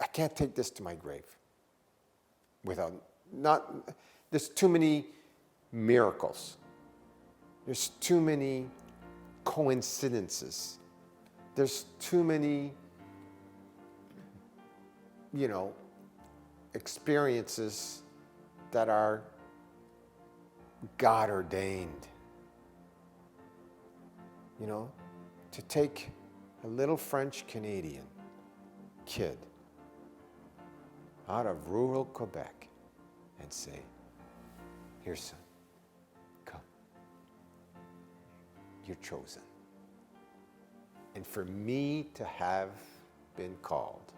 I can't take this to my grave without not. There's too many miracles. There's too many coincidences. There's too many, experiences that are God ordained. To take a little French Canadian kid out of rural Quebec and say, "Here, son, come. You're chosen." And for me to have been called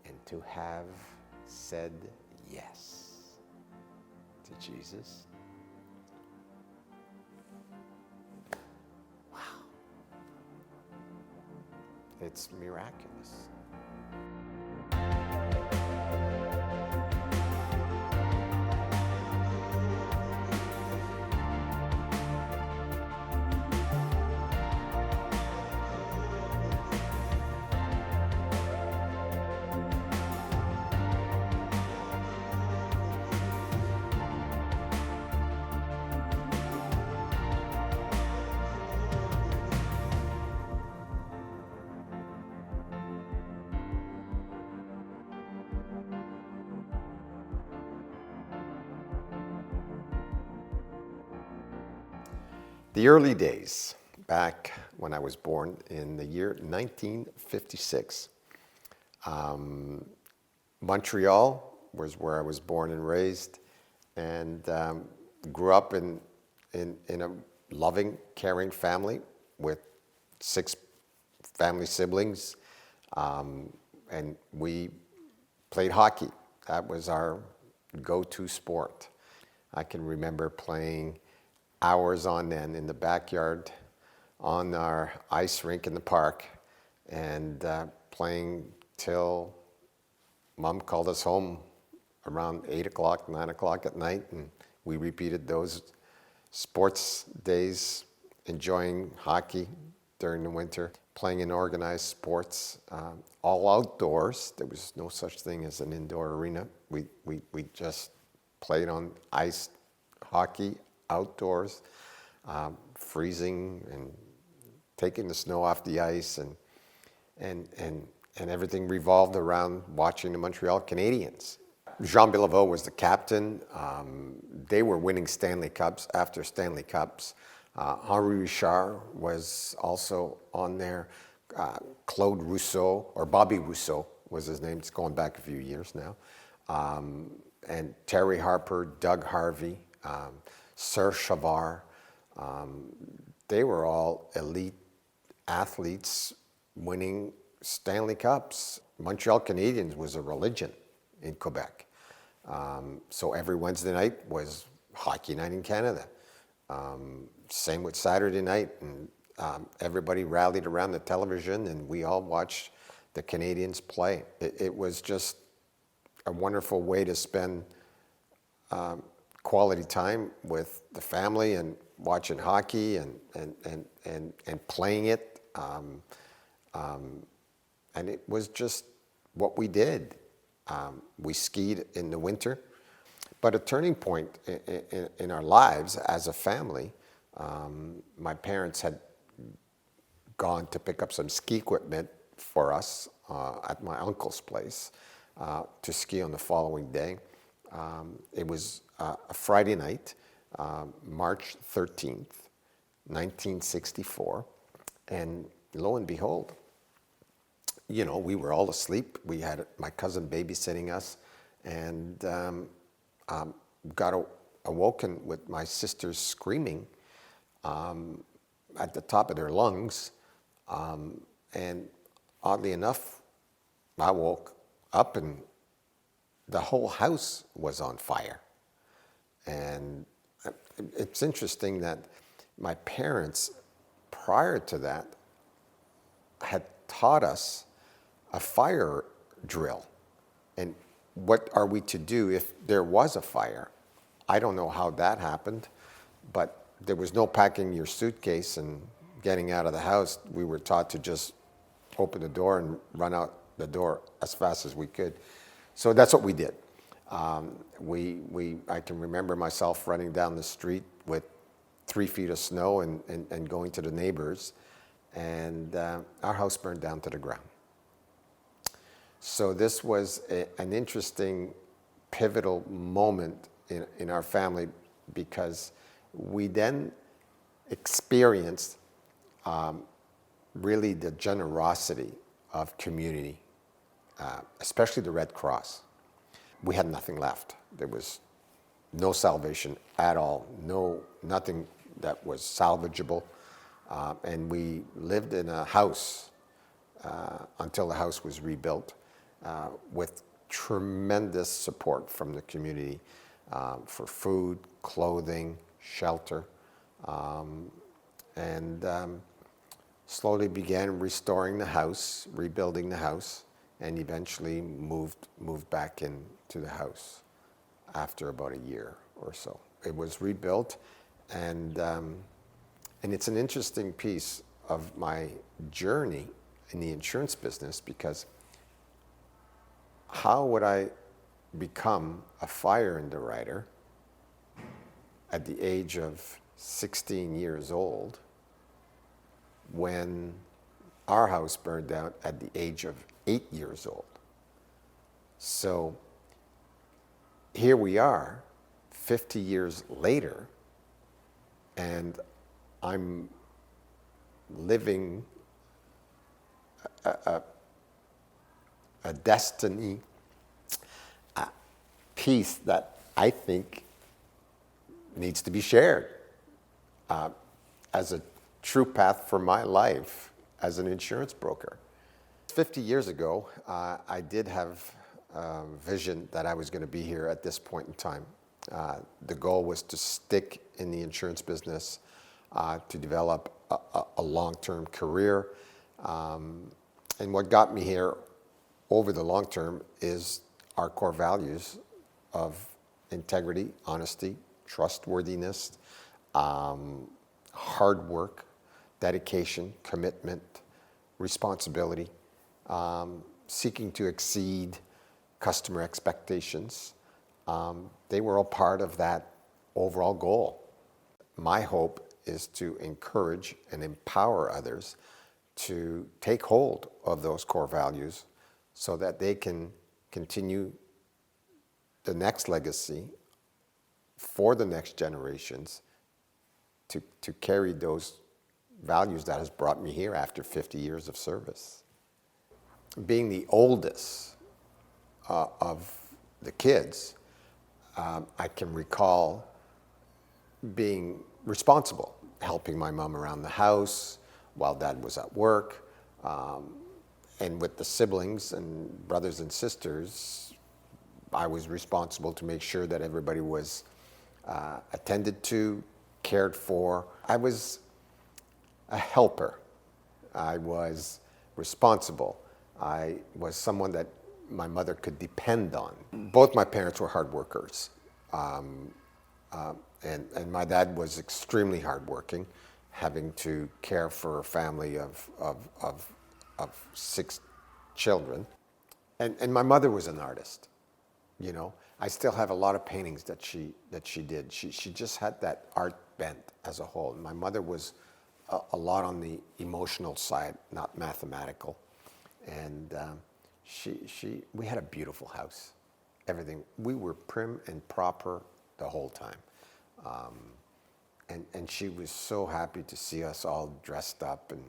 and to have said yes to Jesus, wow, it's miraculous. The early days, back when I was born in the year 1956, Montreal was where I was born and raised, and grew up in a loving, caring family with 6 family siblings, and we played hockey. That was our go-to sport. I can remember playing hours on end in the backyard on our ice rink in the park, and playing till Mom called us home around 8 o'clock, 9 o'clock at night, and we repeated those sports days, enjoying hockey during the winter, playing in organized sports, all outdoors. There was no such thing as an indoor arena. We just played on ice hockey outdoors, freezing and taking the snow off the ice, and everything revolved around watching the Montreal Canadiens. Jean Beliveau was the captain. They were winning Stanley Cups after Stanley Cups. Henri Richard was also on there. Claude Rousseau, or Bobby Rousseau was his name. It's going back a few years now. And Terry Harper, Doug Harvey, Serge Chavard. They were all elite athletes winning Stanley Cups. Montreal Canadiens was a religion in Quebec. So every Wednesday night was hockey night in Canada. Same with Saturday night, and everybody rallied around the television, and we all watched the Canadiens play. It was just a wonderful way to spend quality time with the family and watching hockey and playing it. And it was just what we did. We skied in the winter. But a turning point in our lives as a family, my parents had gone to pick up some ski equipment for us at my uncle's place to ski on the following day. It was a Friday night, March 13th, 1964, and lo and behold, we were all asleep. We had my cousin babysitting us, and got awoken with my sisters screaming at the top of their lungs. And oddly enough, I woke up and the whole house was on fire. And it's interesting that my parents, prior to that, had taught us a fire drill. And what are we to do if there was a fire? I don't know how that happened, but there was no packing your suitcase and getting out of the house. We were taught to just open the door and run out the door as fast as we could. So that's what we did. I can remember myself running down the street with 3 feet of snow and going to the neighbors, and our house burned down to the ground. So this was an interesting, pivotal moment in our family, because we then experienced really the generosity of community, especially the Red Cross. We had nothing left. There was no salvation at all, nothing that was salvageable. And we lived in a house until the house was rebuilt, with tremendous support from the community for food, clothing, shelter, and slowly began restoring the house, rebuilding the house, and eventually moved back into the house after about a year or so. It was rebuilt, and it's an interesting piece of my journey in the insurance business, because how would I become a fire underwriter at the age of 16 years old when our house burned down at the age of 8 years old? So here we are, 50 years later, and I'm living a destiny, a piece that I think needs to be shared as a true path for my life as an insurance broker. 50 years ago, I did have a vision that I was going to be here at this point in time. The goal was to stick in the insurance business, to develop a long-term career. And what got me here over the long term is our core values of integrity, honesty, trustworthiness, hard work, dedication, commitment, responsibility, seeking to exceed customer expectations. They were all part of that overall goal. My hope is to encourage and empower others to take hold of those core values so that they can continue the next legacy for the next generations, to carry those values that has brought me here after 50 years of service. Being the oldest of the kids, I can recall being responsible, helping my mom around the house while dad was at work. And with the siblings and brothers and sisters, I was responsible to make sure that everybody was attended to, cared for. I was a helper. I was responsible. I was someone that my mother could depend on. Both my parents were hard workers. And my dad was extremely hardworking, having to care for a family of 6 children. And my mother was an artist, you know. I still have a lot of paintings that she did. She just had that art bent as a whole. My mother was a lot on the emotional side, not mathematical. And we had a beautiful house. Everything. We were prim and proper the whole time. And she was so happy to see us all dressed up and,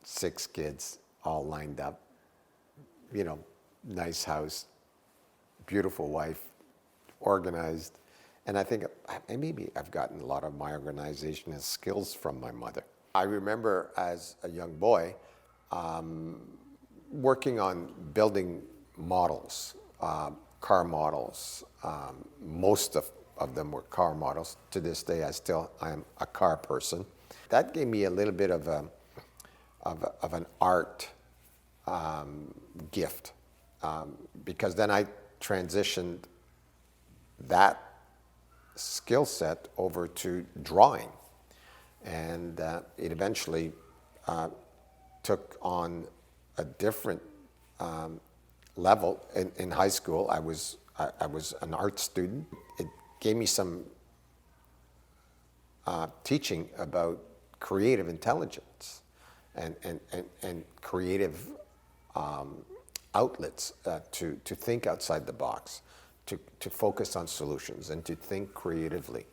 6 kids all lined up, nice house, beautiful wife, organized. And I think maybe I've gotten a lot of my organizational skills from my mother. I remember as a young boy working on building models, car models. Most of them were car models. To this day, I am a car person. That gave me a little bit of an art gift, because then I transitioned that skill set over to drawing, and it eventually took on a different level. In high school, I was an art student. It gave me some teaching about creative intelligence and creative outlets to think outside the box, to focus on solutions and to think creatively.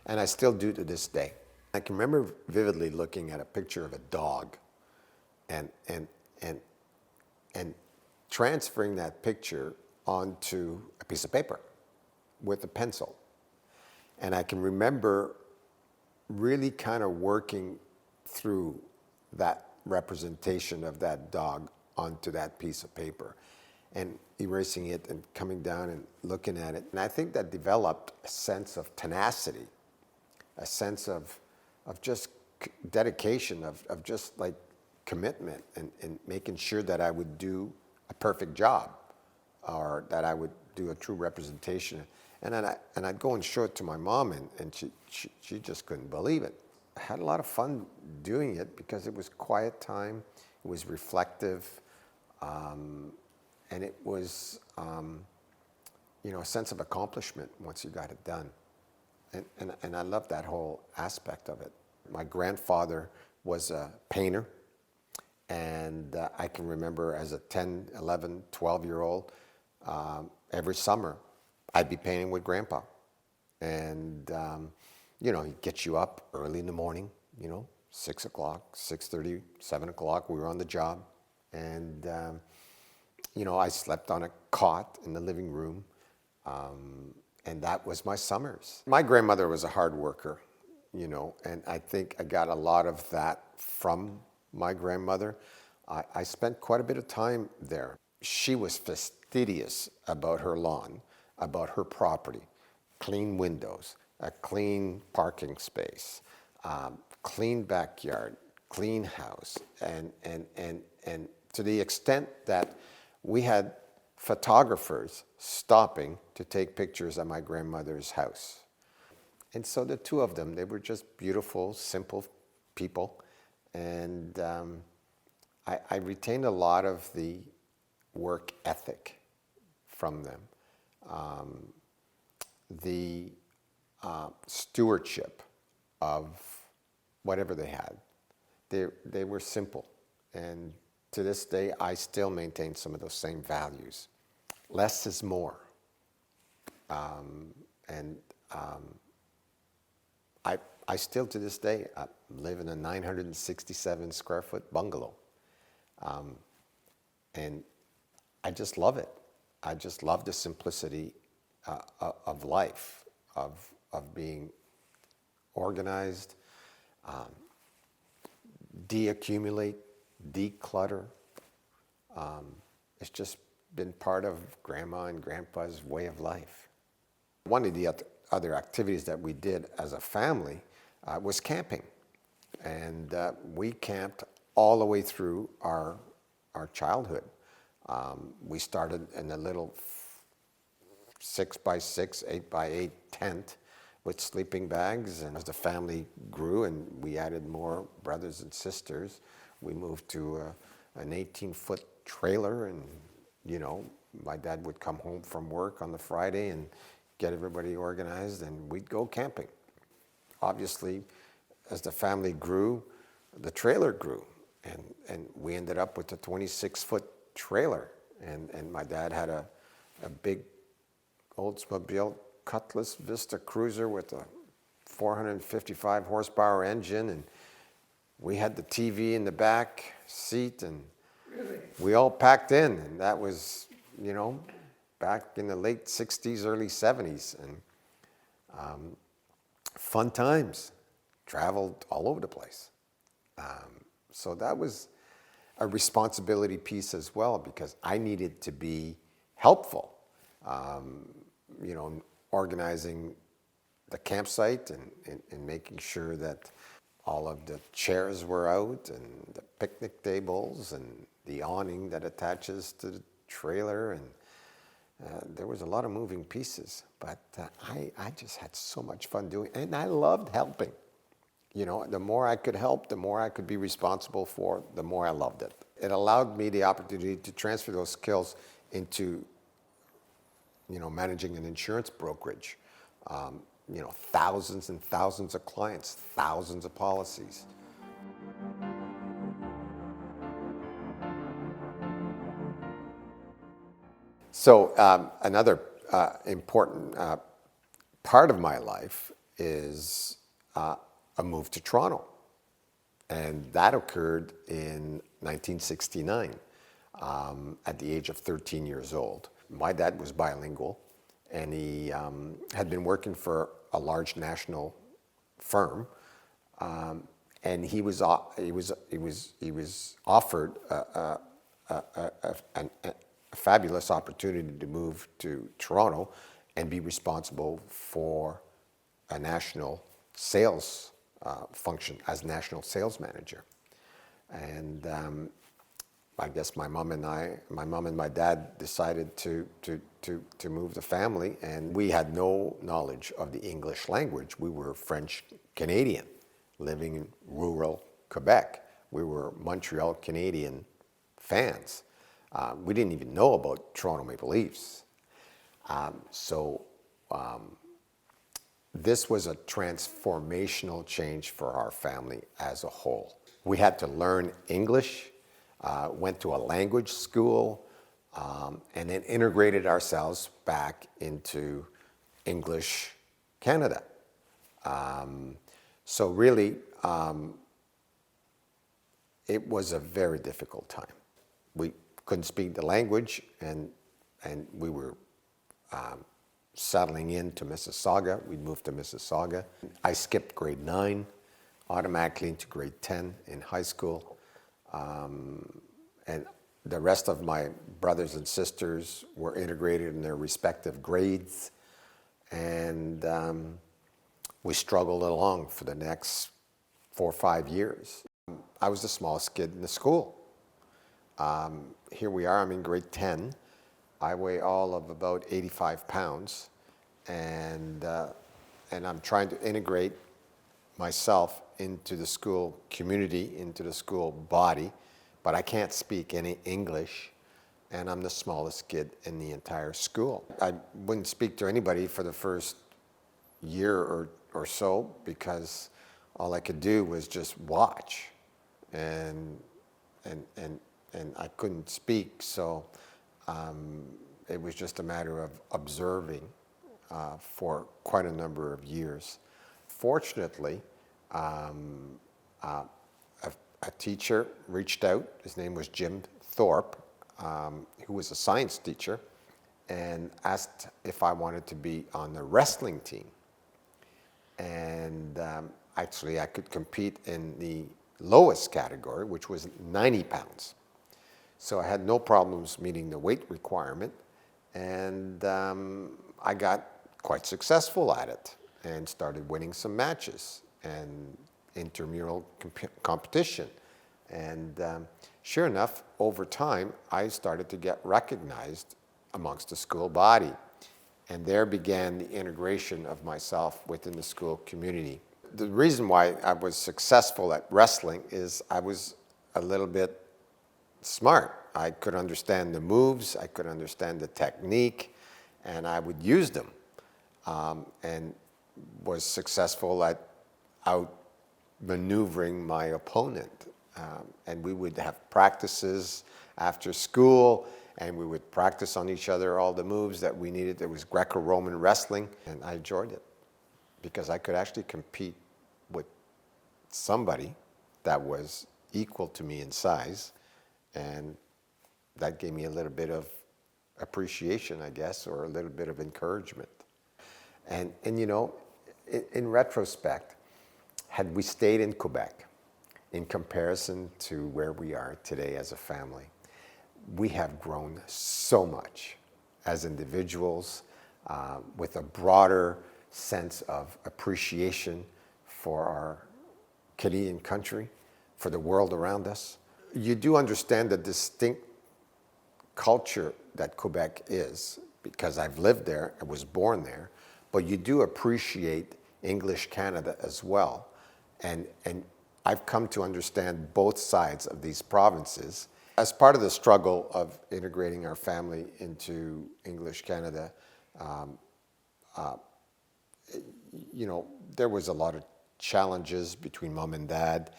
And I still do to this day. I can remember vividly looking at a picture of a dog and transferring that picture onto a piece of paper with a pencil. And I can remember really kind of working through that representation of that dog onto that piece of paper and erasing it and coming down and looking at it. And I think that developed a sense of tenacity, a sense of just dedication, of just like commitment and making sure that I would do a perfect job or that I would do a true representation. And I'd go and show it to my mom, and she just couldn't believe it. I had a lot of fun doing it because it was quiet time, it was reflective, and it was, a sense of accomplishment once you got it done. And I love that whole aspect of it. My grandfather was a painter, and I can remember as a 10, 11, 12-year-old, every summer, I'd be painting with Grandpa. And, he'd get you up early in the morning, 6 o'clock, 6:30, 7 o'clock, we were on the job. And, I slept on a cot in the living room. And that was my summers. My grandmother was a hard worker, and I think I got a lot of that from my grandmother. I spent quite a bit of time there. She was fastidious about her lawn, about her property, clean windows, a clean parking space, clean backyard, clean house, and to the extent that we had photographers stopping to take pictures at my grandmother's house. And so the two of them, they were just beautiful, simple people. And I retained a lot of the work ethic from them. The stewardship of whatever they had. They were simple. And to this day, I still maintain some of those same values. Less is more. I still, to this day, live in a 967 square foot bungalow. And I just love it. I just love the simplicity of life, of being organized, deaccumulate, declutter. It's just been part of Grandma and Grandpa's way of life. One of the other activities that we did as a family was camping. And we camped all the way through our childhood. We started in a little 6x6, 8x8 tent with sleeping bags. And as the family grew and we added more brothers and sisters, we moved to an 18-foot trailer. And, my dad would come home from work on the Friday and get everybody organized, and we'd go camping. Obviously, as the family grew, the trailer grew. And we ended up with a 26-foot trailer. And my dad had a big Oldsmobile Cutlass Vista Cruiser with a 455 horsepower engine, and we had the TV in the back seat, and we all packed in, and that was, back in the late 60s, early 70s, and fun times, traveled all over the place. So that was a responsibility piece as well, because I needed to be helpful, organizing the campsite and making sure that all of the chairs were out and the picnic tables and the awning that attaches to the trailer. And there was a lot of moving pieces, but I just had so much fun doing it, and I loved helping. The more I could help, the more I could be responsible for, the more I loved it. It allowed me the opportunity to transfer those skills into, managing an insurance brokerage. Thousands and thousands of clients, thousands of policies. So another important part of my life is a move to Toronto. And that occurred in 1969 at the age of 13 years old. My dad was bilingual, and he had been working for a large national firm, and he was offered a fabulous opportunity to move to Toronto and be responsible for a national sales function as national sales manager. And I guess my mom and my dad decided to move the family, and we had no knowledge of the English language. We were French Canadian living in rural Quebec. We were Montreal Canadian fans. We didn't even know about Toronto Maple Leafs. So this was a transformational change for our family as a whole. We had to learn English, went to a language school, and then integrated ourselves back into English Canada. So really, it was a very difficult time. We couldn't speak the language, and we were settling into Mississauga. We moved to Mississauga. I skipped grade 9, automatically into grade 10 in high school. And the rest of my brothers and sisters were integrated in their respective grades. And we struggled along for the next 4 or 5 years. I was the smallest kid in the school. Here we are, I'm in grade 10. I weigh all of about 85 pounds, and I'm trying to integrate myself into the school community, into the school body, but I can't speak any English, and I'm the smallest kid in the entire school. I wouldn't speak to anybody for the first year or so, because all I could do was just watch, and I couldn't speak, so it was just a matter of observing for quite a number of years. Fortunately, a teacher reached out. His name was Jim Thorpe, who was a science teacher, and asked if I wanted to be on the wrestling team. And actually, I could compete in the lowest category, which was 90 pounds. So I had no problems meeting the weight requirement, and I got quite successful at it and started winning some matches and intramural competition. And sure enough, over time, I started to get recognized amongst the school body. And there began the integration of myself within the school community. The reason why I was successful at wrestling is I was a little bit smart. I could understand the moves, I could understand the technique, and I would use them, and was successful at outmaneuvering my opponent. And we would have practices after school, and we would practice on each other all the moves that we needed. There was Greco-Roman wrestling, and I enjoyed it because I could actually compete with somebody that was equal to me in size, and that gave me a little bit of appreciation, I guess, or a little bit of encouragement. And in retrospect, had we stayed in Quebec, in comparison to where we are today as a family, we have grown so much as individuals, with a broader sense of appreciation for our Canadian country, for the world around us. You do understand the distinct culture that Quebec is, because I've lived there, I was born there, but you do appreciate English Canada as well. And I've come to understand both sides of these provinces. As part of the struggle of integrating our family into English Canada, there was a lot of challenges between mom and dad,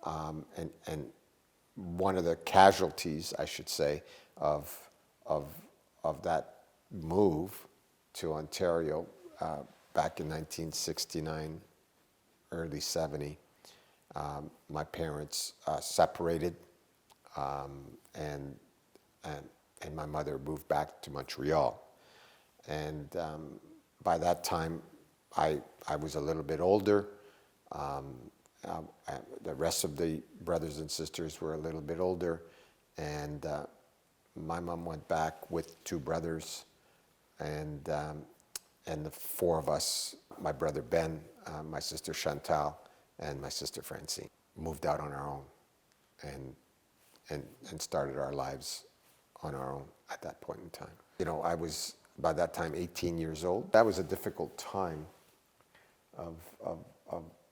and one of the casualties, I should say, of that move to Ontario back in 1969, early 70. My parents separated, and my mother moved back to Montreal. And by that time, I was a little bit older. The rest of the brothers and sisters were a little bit older, and my mom went back with two brothers, and the four of us, my brother Ben, my sister Chantal, and my sister Francine, moved out on our own, and started our lives on our own at that point in time. I was by that time 18 years old. That was a difficult time of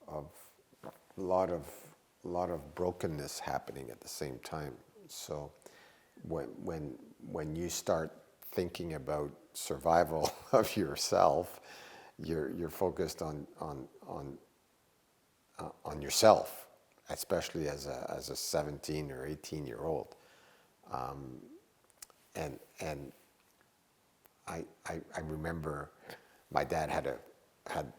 a lot of brokenness happening at the same time. So when you start thinking about survival of yourself, you're focused on yourself, especially as a 17 or 18-year-old. And I remember my dad had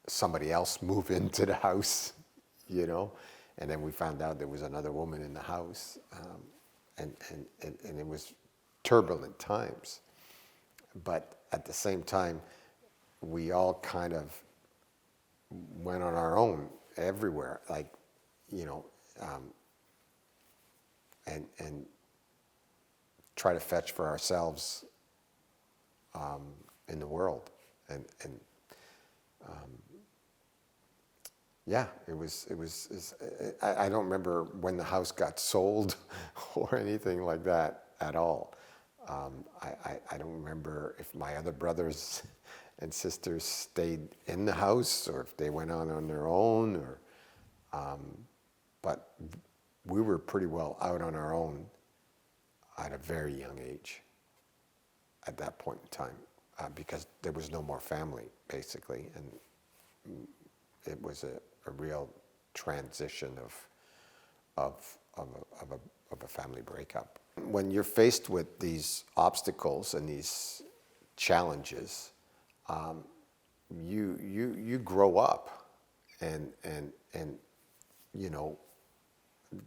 somebody else move into the house, and then we found out there was another woman in the house, and it was turbulent times. But at the same time, we all kind of went on our own everywhere, and try to fetch for ourselves in the world, and yeah, it was. I don't remember when the house got sold or anything like that at all. I don't remember if my other brothers and sisters stayed in the house or if they went on their own, but we were pretty well out on our own at a very young age at that point in time, because there was no more family, basically, and it was a real transition of a family breakup. When you're faced with these obstacles and these challenges, you grow up, and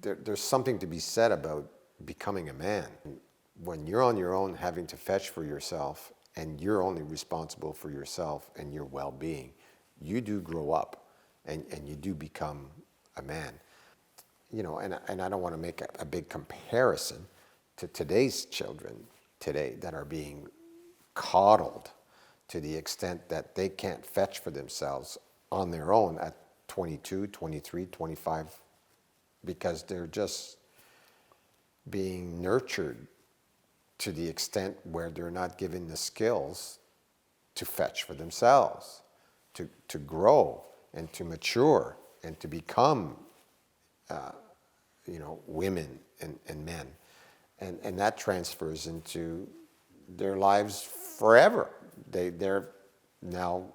there's something to be said about becoming a man. When you're on your own, having to fetch for yourself, and you're only responsible for yourself and your well-being, you do grow up, and you do become a man. And I don't want to make a big comparison to today's children today that are being coddled to the extent that they can't fetch for themselves on their own at 22, 23, 25, because they're just being nurtured to the extent where they're not given the skills to fetch for themselves, to grow and to mature and to become women and men. And that transfers into their lives forever. They're now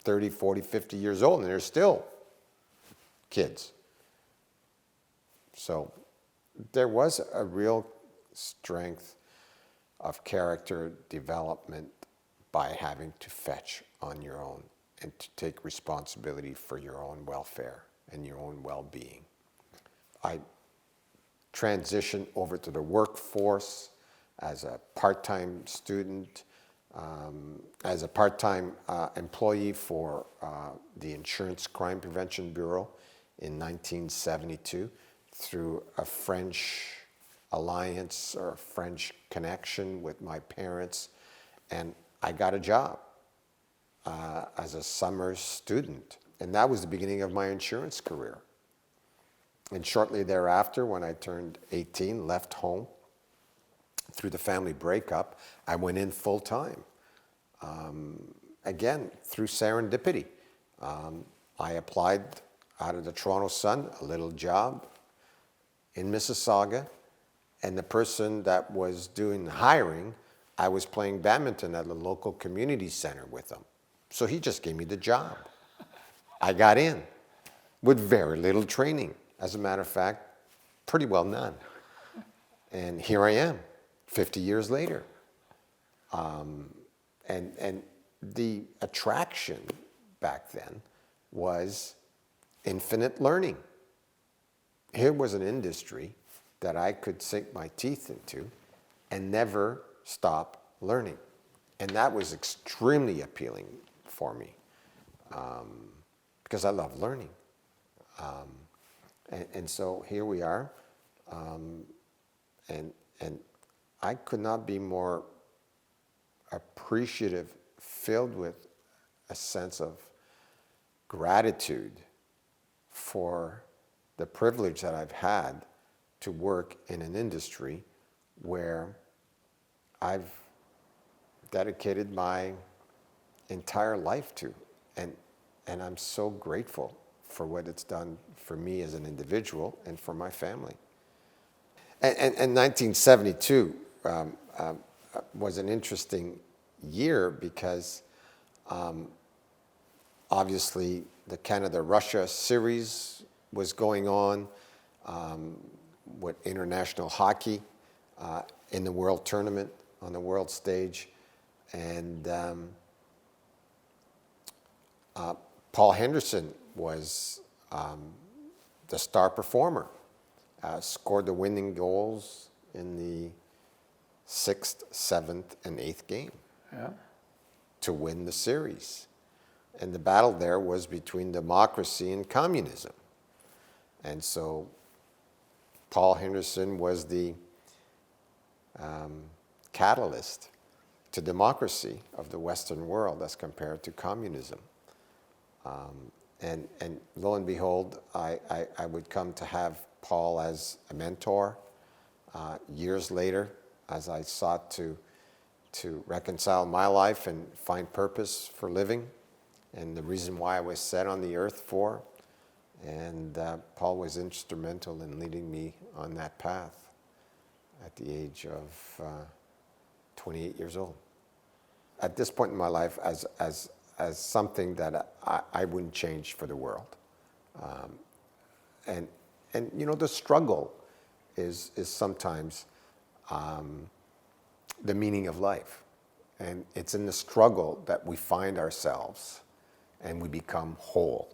30, 40, 50 years old, and they're still kids. So there was a real strength of character development by having to fetch on your own and to take responsibility for your own welfare and your own well-being. I transitioned over to the workforce as a part-time student, as a part-time employee for the Insurance Crime Prevention Bureau in 1972 through a French alliance or a French connection with my parents, and I got a job as a summer student, and that was the beginning of my insurance career. And shortly thereafter, when I turned 18, left home through the family breakup, I went in full time. Again, through serendipity. I applied out of the Toronto Sun, a little job in Mississauga, and the person that was doing the hiring, I was playing badminton at a local community center with him. So he just gave me the job. I got in with very little training. As a matter of fact, pretty well none. And here I am, 50 years later. And the attraction back then was infinite learning. Here was an industry that I could sink my teeth into and never stop learning. And that was extremely appealing for me because I love learning. And so here we are. And I could not be more appreciative, filled with a sense of gratitude for the privilege that I've had to work in an industry where I've dedicated my entire life to. And I'm so grateful for what it's done for me as an individual and for my family. And 1972 was an interesting year because obviously the Canada-Russia series was going on with international hockey in the world tournament, on the world stage. And Paul Henderson was the star performer, scored the winning goals in the 6th, 7th, and 8th game to win the series. And the battle there was between democracy and communism. And so Paul Henderson was the catalyst to democracy of the Western world as compared to communism. And lo and behold, I would come to have Paul as a mentor years later as I sought to reconcile my life and find purpose for living and the reason why I was set on the earth for. And Paul was instrumental in leading me on that path at the age of 28 years old. At this point in my life, as something that I wouldn't change for the world. And you know, the struggle is sometimes the meaning of life. And it's in the struggle that we find ourselves and we become whole.